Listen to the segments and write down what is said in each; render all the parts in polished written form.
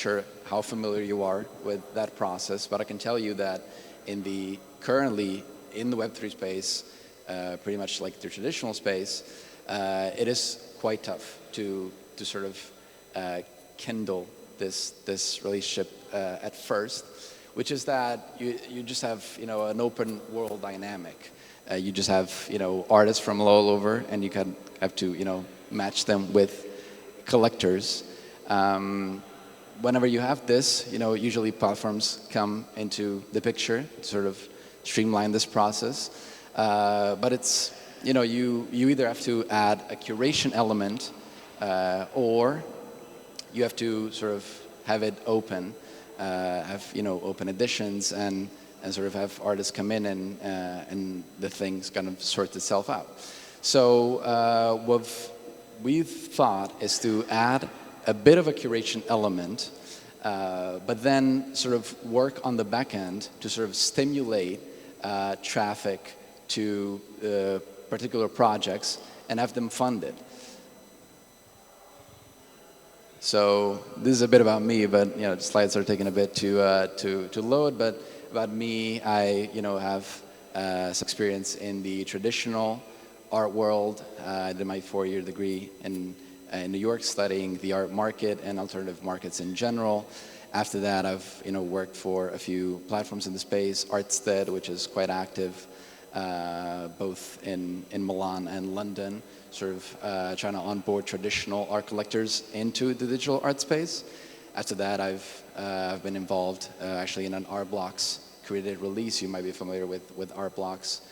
sure how familiar you are with that process, but I can tell you that currently in the Web3 space, pretty much like the traditional space, it is quite tough to sort of kindle this relationship at first, which is that you just have an open world dynamic. You just have artists from all over, and you can have to match them with collectors. Whenever you have this, usually platforms come into the picture to sort of streamline this process. But it's, you either have to add a curation element or you have to sort of have it open, have, open editions and sort of have artists come in and the things kind of sort itself out. So what we've thought is to add a bit of a curation element, but then sort of work on the back end to sort of stimulate traffic to particular projects and have them funded. So this is a bit about me, but the slides are taking a bit to load. But about me, I have some experience in the traditional art world. I did my 4-year degree in New York, studying the art market and alternative markets in general. After that, I've worked for a few platforms in the space, NapulETH, which is quite active, both in Milan and London, sort of trying to onboard traditional art collectors into the digital art space. After that, I've been involved actually in an Art Blocks created release. You might be familiar with Art Blocks,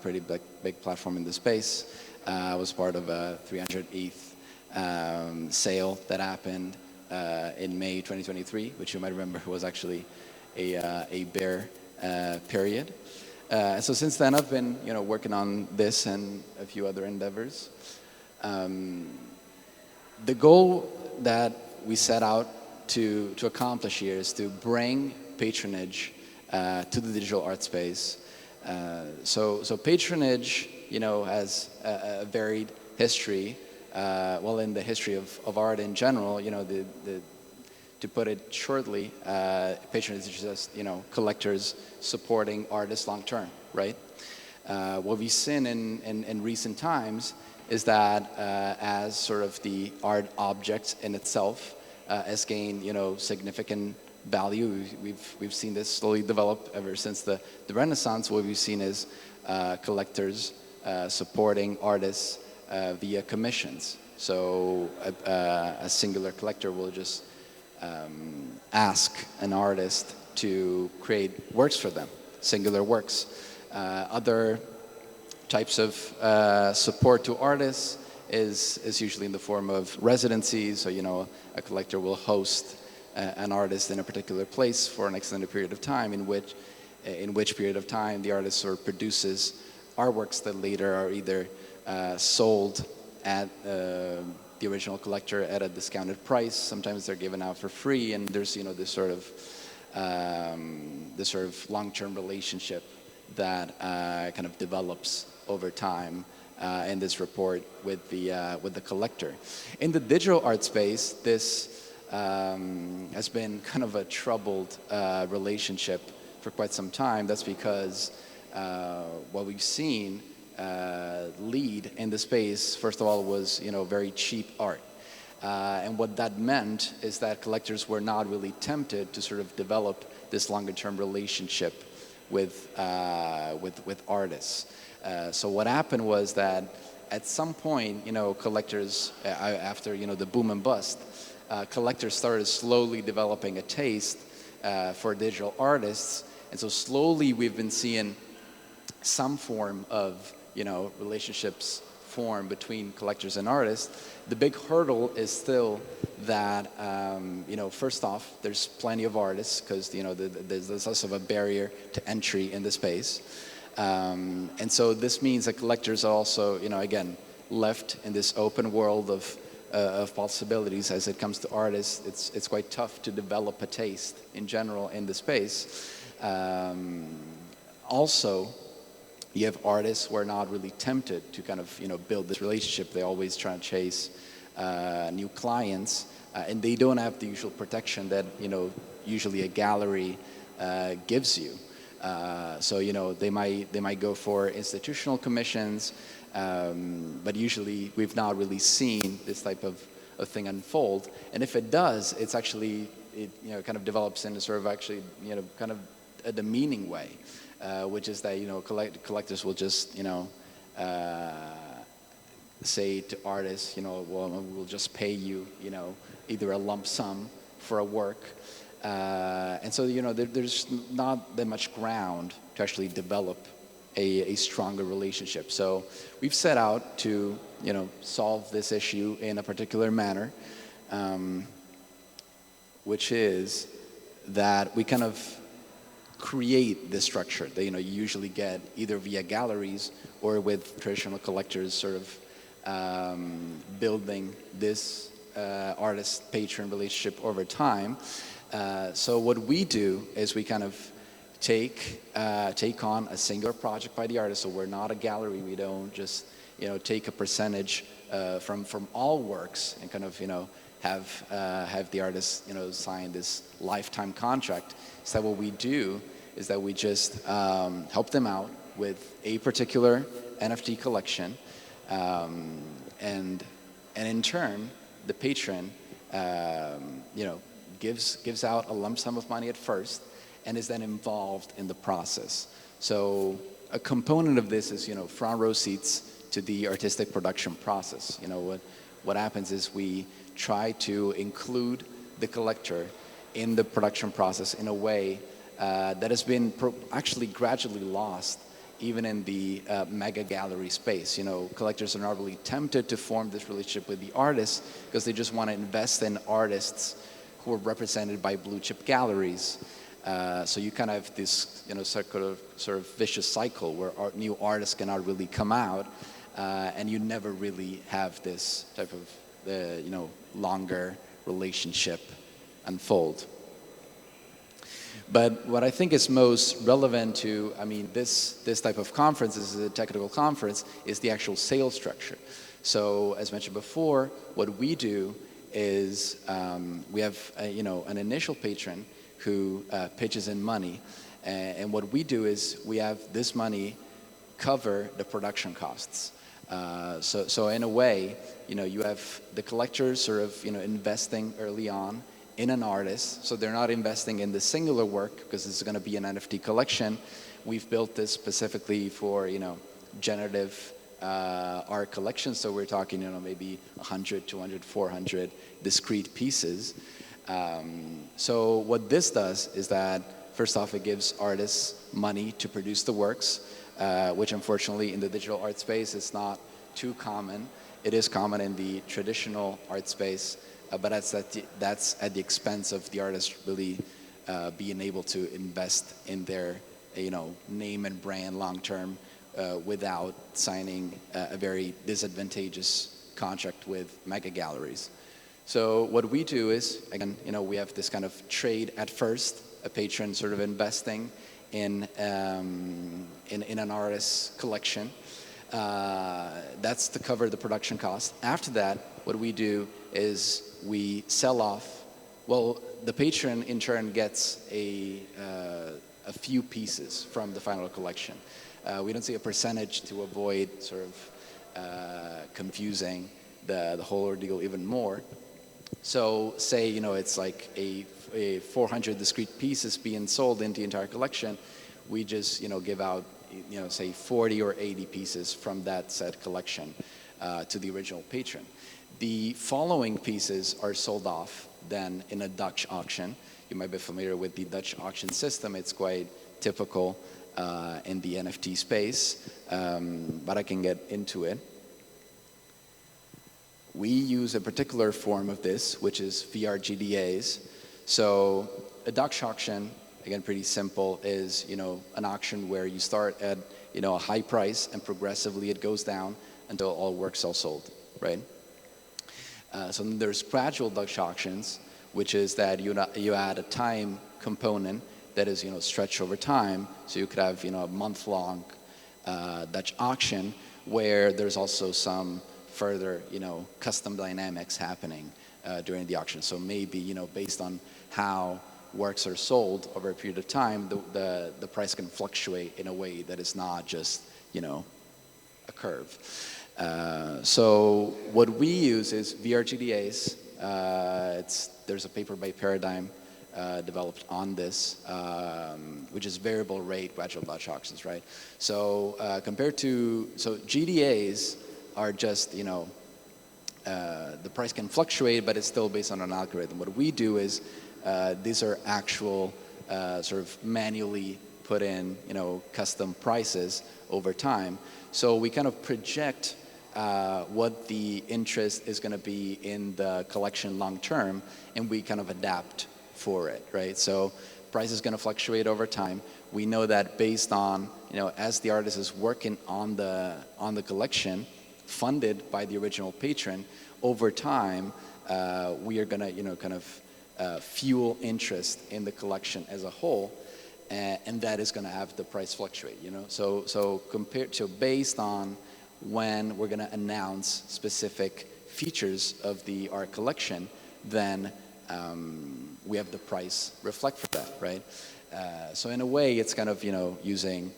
pretty big platform in the space. I was part of a 300 ETH sale that happened in May 2023, which you might remember was actually a bear period. So since then, I've been working on this and a few other endeavors. The goal that we set out to accomplish here is to bring patronage to the digital art space. So patronage, has a varied history. Well, in the history of art in general, to put it shortly, patronage is just collectors supporting artists long term, right? What we've seen in recent times is that as sort of the art object in itself has gained significant value. We've seen this slowly develop ever since the Renaissance. What we've seen is collectors supporting artists via commissions. So a singular collector will just ask an artist to create works for them, singular works. Other types of support to artists is usually in the form of residencies. So a collector will host an artist in a particular place for an extended period of time, in which period of time the artist sort of produces artworks that later are either sold at the original collector at a discounted price. Sometimes they're given out for free, and there's this sort of long-term relationship that kind of develops over time in this report with the collector. In the digital art space, this has been kind of a troubled relationship for quite some time. That's because what we've seen lead in the space, first of all, was very cheap art. And what that meant is that collectors were not really tempted to sort of develop this longer-term relationship with artists. So what happened was that at some point, collectors, after the boom and bust, collectors started slowly developing a taste for digital artists, and so slowly we've been seeing some form of relationships form between collectors and artists. The big hurdle is still that first off, there's plenty of artists because there's less of a barrier to entry in the space, and so this means that collectors are also again left in this open world of possibilities. As it comes to artists, it's quite tough to develop a taste in general in the space. Also, you have artists who are not really tempted to kind of build this relationship. They always try to chase new clients, and they don't have the usual protection that usually a gallery gives you. So they might go for institutional commissions, but usually we've not really seen this type of thing unfold. And if it does, it's actually it kind of develops in a sort of actually kind of a demeaning way, which is that collectors will just say to artists, well, we'll just pay you either a lump sum for a work. And so, there's not that much ground to actually develop a stronger relationship. So we've set out to, solve this issue in a particular manner, which is that we kind of create this structure that, you usually get either via galleries or with traditional collectors sort of building this artist-patron relationship over time. So what we do is we kind of take on a singular project by the artist. So we're not a gallery. We don't just take a percentage from all works and kind of have the artist sign this lifetime contract. So what we do is that we just help them out with a particular NFT collection, and in turn the patron gives out a lump sum of money at first and is then involved in the process. So a component of this is front row seats to the artistic production process. What happens is we try to include the collector in the production process in a way that has been actually gradually lost even in the mega gallery space. Collectors are not really tempted to form this relationship with the artists because they just want to invest in artists who are represented by blue chip galleries. So you kind of have this sort of vicious cycle where new artists cannot really come out, and you never really have this type of longer relationship unfold. But what I think is most relevant to, this type of conference, this is a technical conference, is the actual sales structure. So as mentioned before, what we do is we have an initial patron who pitches in money, and what we do is we have this money cover the production costs. So in a way, you have the collectors sort of investing early on in an artist, so they're not investing in the singular work because it's going to be an NFT collection. We've built this specifically for generative art collections, so we're talking maybe 100, 200, 400 discrete pieces. So what this does is that first off, it gives artists money to produce the works, which unfortunately in the digital art space is not too common. It is common in the traditional art space, but that's at the expense of the artist really being able to invest in their name and brand long term without signing a very disadvantageous contract with mega galleries. So what we do is, again, we have this kind of trade at first, a patron sort of investing in an artist's collection. That's to cover the production cost. After that, what we do is we sell off. Well, the patron in turn gets a few pieces from the final collection. We don't say a percentage to avoid sort of confusing the whole ordeal even more. So say it's like a 400 discrete pieces being sold in the entire collection. We just give out say 40 or 80 pieces from that said collection to the original patron. The following pieces are sold off then in a Dutch auction. You might be familiar with the Dutch auction system. It's quite typical in the NFT space, but I can get into it. We use a particular form of this, which is VRGDAs. So a Dutch auction, again, pretty simple, is an auction where you start at a high price and progressively it goes down until all works are sold, right? So then there's gradual Dutch auctions, which is that you add a time component that is stretched over time. So you could have a month-long Dutch auction where there's also some further custom dynamics happening during the auction. So maybe, based on how works are sold over a period of time, the price can fluctuate in a way that is not just, a curve. So what we use is VRGDAs. There's a paper by Paradigm developed on this, which is variable rate gradual Dutch auctions, right? So so GDAs are just, the price can fluctuate, but it's still based on an algorithm. What we do is these are actual sort of manually put in, custom prices over time. So we kind of project what the interest is going to be in the collection long term, and we kind of adapt for it, right? So price is going to fluctuate over time. We know that based on, as the artist is working on the collection, funded by the original patron, over time, we are going to, kind of fuel interest in the collection as a whole, and that is going to have the price fluctuate, So based on when we're going to announce specific features of the art collection, then we have the price reflect for that, right? So in a way, it's kind of, using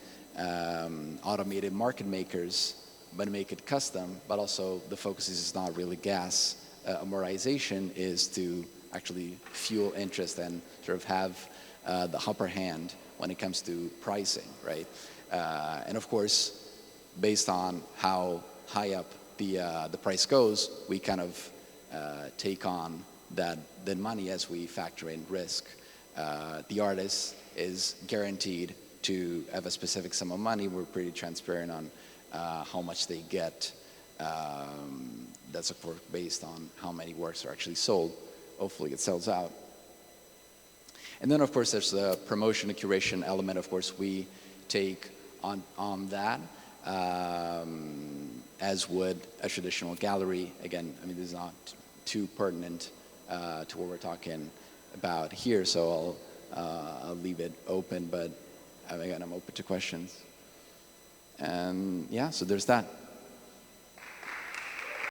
automated market makers, but make it custom, but also the focus is not really gas amortization, is to actually fuel interest and sort of have the upper hand when it comes to pricing, right? And of course, based on how high up the price goes, we kind of take on that money as we factor in risk. The artist is guaranteed to have a specific sum of money. We're pretty transparent on how much they get. That's of course based on how many works are actually sold. Hopefully it sells out. And then of course there's the promotion and curation element. Of course we take on that. As would a traditional gallery. Again, I mean, this is not too pertinent to what we're talking about here, so I'll leave it open, but again, I'm open to questions. And yeah, so there's that.